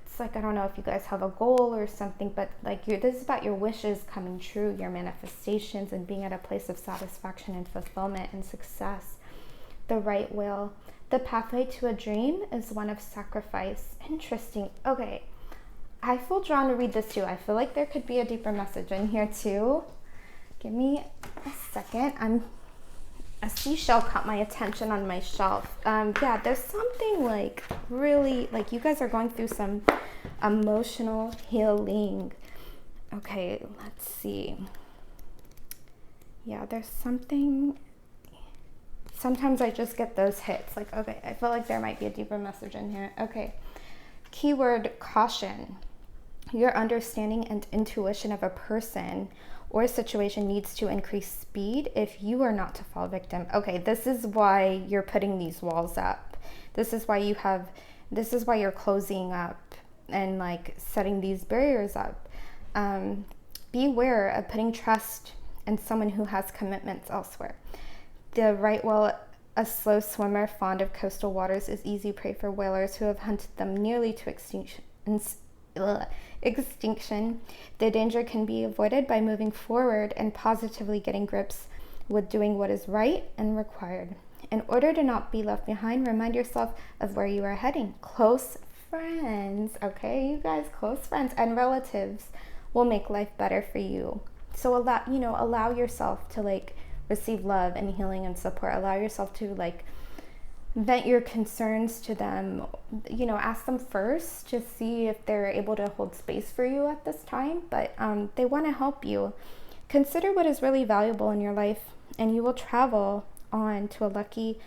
it's like, I don't know if you guys have a goal or something, but like this is about your wishes coming true, your manifestations, and being at a place of satisfaction and fulfillment and success. The right will. The pathway to a dream is one of sacrifice. Interesting. Okay, I feel drawn to read this too. I feel like there could be a deeper message in here too. Give me a second. A seashell caught my attention on my shelf. Yeah, there's something like really, like you guys are going through some emotional healing. Okay, let's see. Yeah, there's something. Sometimes I just get those hits. Like, okay, I feel like there might be a deeper message in here. Okay. Keyword caution. Your understanding and intuition of a person or situation needs to increase speed if you are not to fall victim. Okay, this is why you're putting these walls up. This is why you're closing up and like setting these barriers up. Beware of putting trust in someone who has commitments elsewhere. The right whale, a slow swimmer fond of coastal waters, is easy prey for whalers who have hunted them nearly to extinction. The danger can be avoided by moving forward and positively getting grips with doing what is right and required. In order to not be left behind, remind yourself of where you are heading. Close friends, okay, you guys, close friends and relatives will make life better for you. So allow yourself to like receive love and healing and support. Allow yourself to like vent your concerns to them. Ask them first to see if they're able to hold space for you at this time, but they want to help you. Consider what is really valuable in your life, and you will travel on to a lucky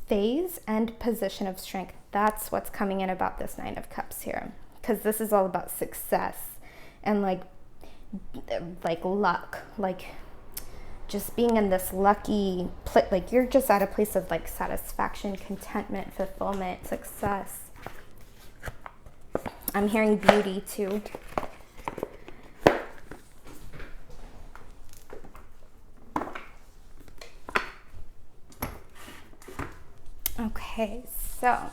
phase and position of strength. That's what's coming in about this Nine of Cups here, because this is all about success and like luck, like just being in this lucky place. Like you're just at a place of like satisfaction, contentment, fulfillment, success. I'm hearing beauty too. Okay, so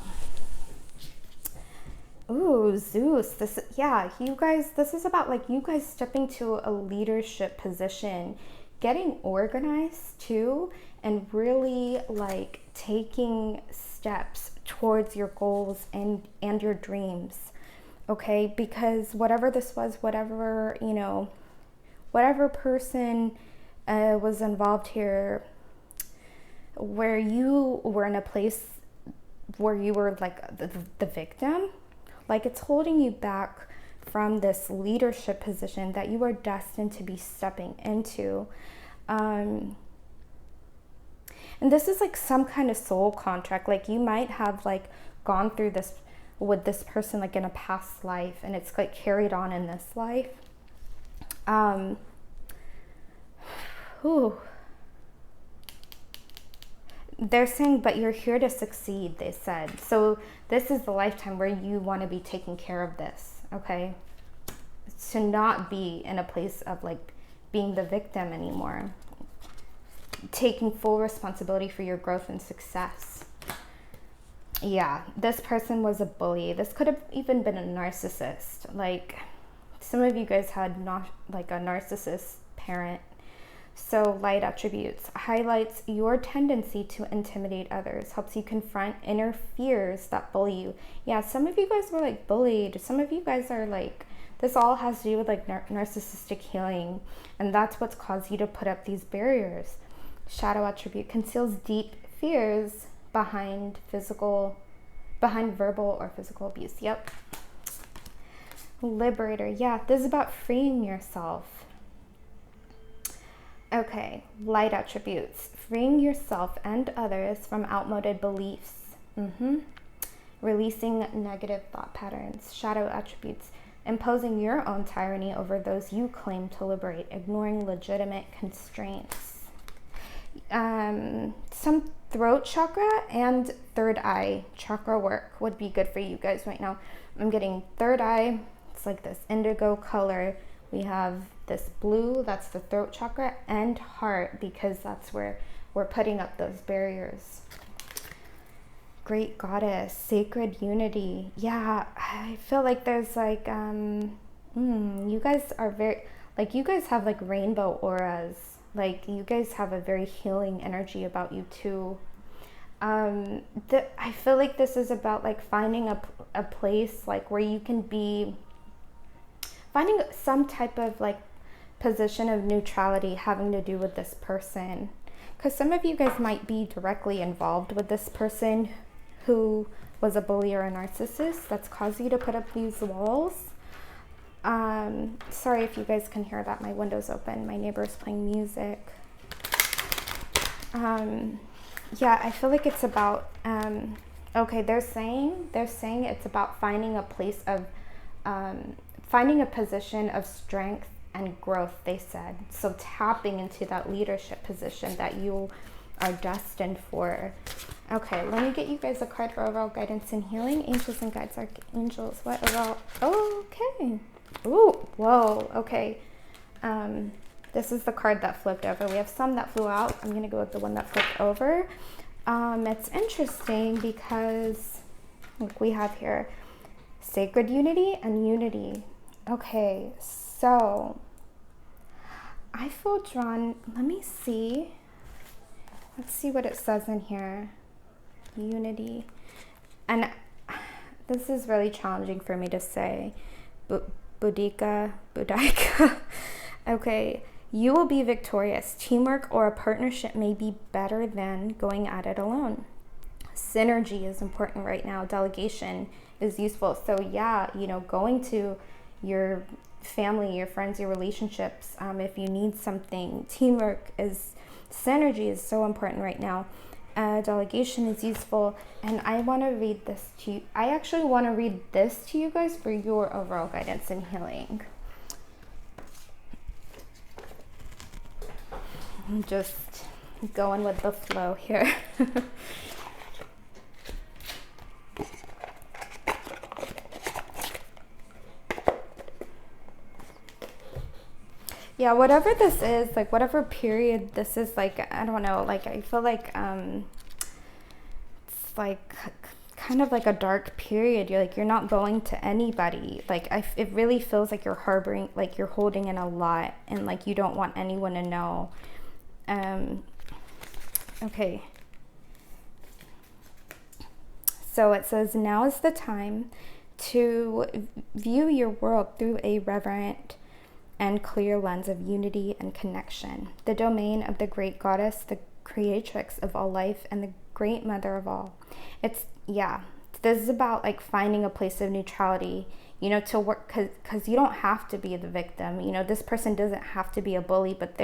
ooh, Zeus. You guys, this is about like you guys stepping to a leadership position, getting organized too, and really like taking steps towards your goals and your dreams. Okay, because whatever this was, whatever person was involved here, where you were in a place where you were like the victim, like it's holding you back from this leadership position that you are destined to be stepping into. And this is like some kind of soul contract. Like you might have like gone through this with this person like in a past life, and it's like carried on in this life. They're saying, but you're here to succeed, they said. So this is the lifetime where you want to be taking care of this, okay? To not be in a place of like being the victim anymore. Taking full responsibility for your growth and success. Yeah, this person was a bully. This could have even been a narcissist. Like some of you guys had not like a narcissist parent. So light attributes highlights your tendency to intimidate others, helps you confront inner fears that bully you. Yeah, some of you guys were like bullied. Some of you guys are like, this all has to do with like narcissistic healing, and that's what's caused you to put up these barriers. Shadow attribute conceals deep fears behind verbal or physical abuse. Yep. Liberator. Yeah, this is about freeing yourself. Okay, light attributes. Freeing yourself and others from outmoded beliefs. Releasing negative thought patterns. Shadow attributes. Imposing your own tyranny over those you claim to liberate. Ignoring legitimate constraints. Some throat chakra and third eye chakra work would be good for you guys right now. I'm getting third eye. It's like this indigo color. We have this blue, that's the throat chakra, and heart, because that's where we're putting up those barriers. Great goddess, sacred unity. Yeah, I feel like there's like, you guys are very, like you guys have like rainbow auras. Like you guys have a very healing energy about you too. I feel like this is about like finding a place like where you can be, finding some type of like position of neutrality having to do with this person. Because some of you guys might be directly involved with this person who was a bully or a narcissist that's caused you to put up these walls. Sorry if you guys can hear that. My window's open. My neighbor's playing music. Yeah, I feel like it's about, okay, they're saying it's about finding a place of, finding a position of strength and growth, they said. So tapping into that leadership position that you are destined for. Okay, let me get you guys a card for overall guidance and healing. Angels and guides, archangels, what overall? Oh, okay. Ooh, whoa, okay. This is the card that flipped over. We have some that flew out. I'm going to go with the one that flipped over. It's interesting because like we have here sacred unity and unity. Okay, so I feel drawn. Let me see. Let's see what it says in here. Unity. And this is really challenging for me to say. Boudica. Okay. You will be victorious. Teamwork or a partnership may be better than going at it alone. Synergy is important right now. Delegation is useful. So yeah, you know, going to your family, your friends, your relationships, if you need something, synergy is so important right now. Delegation is useful. And I want to read this to you. I actually want to read this to you guys for your overall guidance and healing. I'm just going with the flow here. Yeah, whatever this is, like whatever period this is, like, I don't know, like I feel like it's like kind of like a dark period. You're not going to anybody. Like it really feels like you're harboring, like you're holding in a lot and like you don't want anyone to know. Okay. So it says, now is the time to view your world through a reverent and clear lens of unity and connection. The domain of the great goddess, the creatrix of all life, and the great mother of all. This is about like finding a place of neutrality, you know, to work, because you don't have to be the victim. You know, this person doesn't have to be a bully, but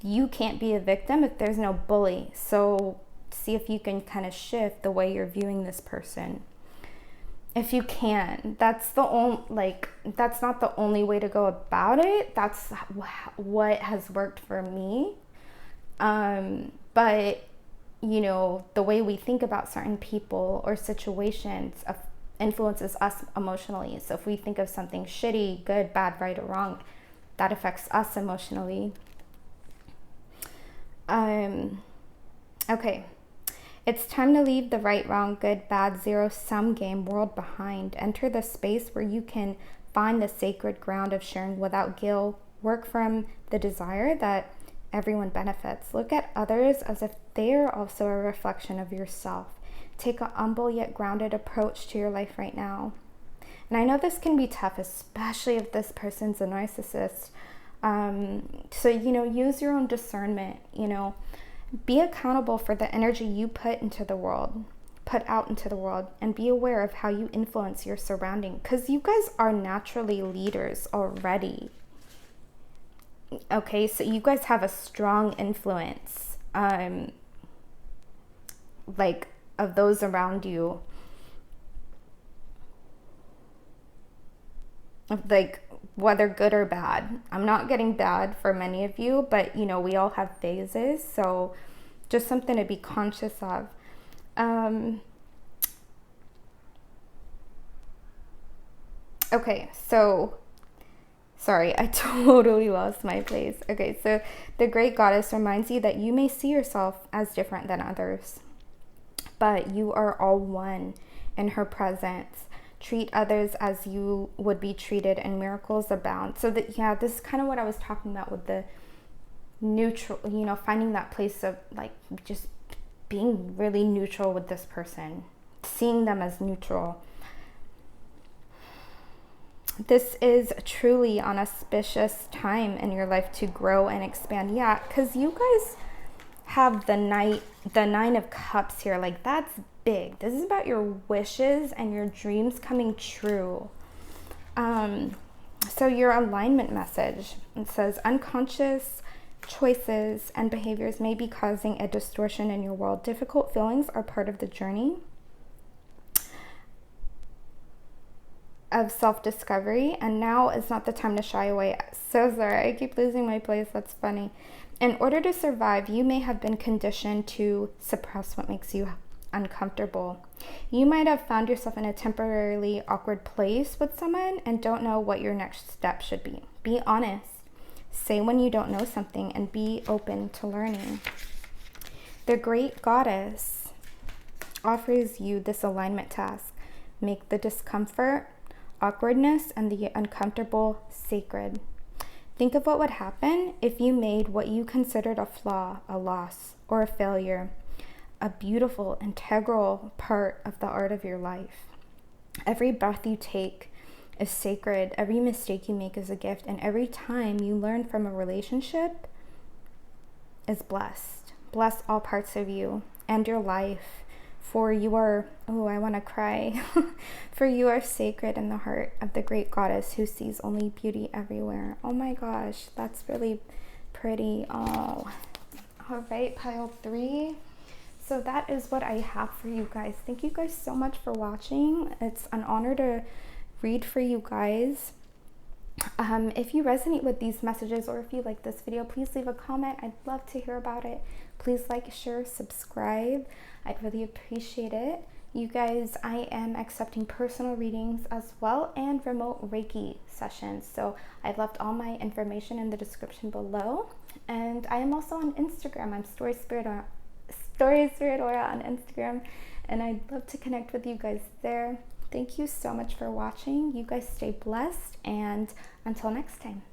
you can't be a victim if there's no bully. So see if you can kind of shift the way you're viewing this person. If you can, that's not the only way to go about it. That's what has worked for me. But you know, the way we think about certain people or situations influences us emotionally. So if we think of something shitty, good, bad, right, or wrong, that affects us emotionally. Okay. It's time to leave the right, wrong, good, bad, zero-sum game world behind. Enter the space where you can find the sacred ground of sharing without guilt. Work from the desire that everyone benefits. Look at others as if they are also a reflection of yourself. Take a humble yet grounded approach to your life right now. And I know this can be tough, especially if this person's a narcissist. So, you know, use your own discernment, you know. Be accountable for the energy you put out into the world, and be aware of how you influence your surrounding, because you guys are naturally leaders already. Okay, so you guys have a strong influence, like of those around you. Like whether good or bad. I'm not getting bad for many of you, but you know, we all have phases, so just something to be conscious of. Okay, so sorry, I totally lost my place. Okay, so the great goddess reminds you that you may see yourself as different than others, but you are all one in her presence. Treat others as you would be treated, and miracles abound. So that, yeah, this is kind of what I was talking about with the neutral, you know, finding that place of like just being really neutral with this person, seeing them as neutral. This is truly an auspicious time in your life to grow and expand. Yeah, because you guys have the nine of cups here. Like, that's big. This is about your wishes and your dreams coming true. So your alignment message, it says unconscious choices and behaviors may be causing a distortion in your world. Difficult feelings are part of the journey of self-discovery, and now is not the time to shy away. So sorry, I keep losing my place. That's funny. In order to survive, you may have been conditioned to suppress what makes you uncomfortable. You might have found yourself in a temporarily awkward place with someone and don't know what your next step should be. Be honest. Say when you don't know something and be open to learning. The great goddess offers you this alignment task. Make the discomfort, awkwardness, and the uncomfortable sacred. Think of what would happen if you made what you considered a flaw, a loss, or a failure a beautiful, integral part of the art of your life. Every breath you take is sacred. Every mistake you make is a gift. And every time you learn from a relationship is blessed. Bless all parts of you and your life. For you are, oh, I want to cry. For you are sacred in the heart of the great goddess who sees only beauty everywhere. Oh my gosh, that's really pretty. Oh, all right, pile 3. So that is what I have for you guys. Thank you guys so much for watching. It's an honor to read for you guys. If you resonate with these messages, or if you like this video, please leave a comment. I'd love to hear about it. Please like, share, subscribe. I'd really appreciate it. You guys, I am accepting personal readings as well and remote Reiki sessions. So I've left all my information in the description below. And I am also on Instagram. I'm Story Spirit Aura on Instagram, and I'd love to connect with you guys there. Thank you so much for watching. You guys stay blessed, and until next time.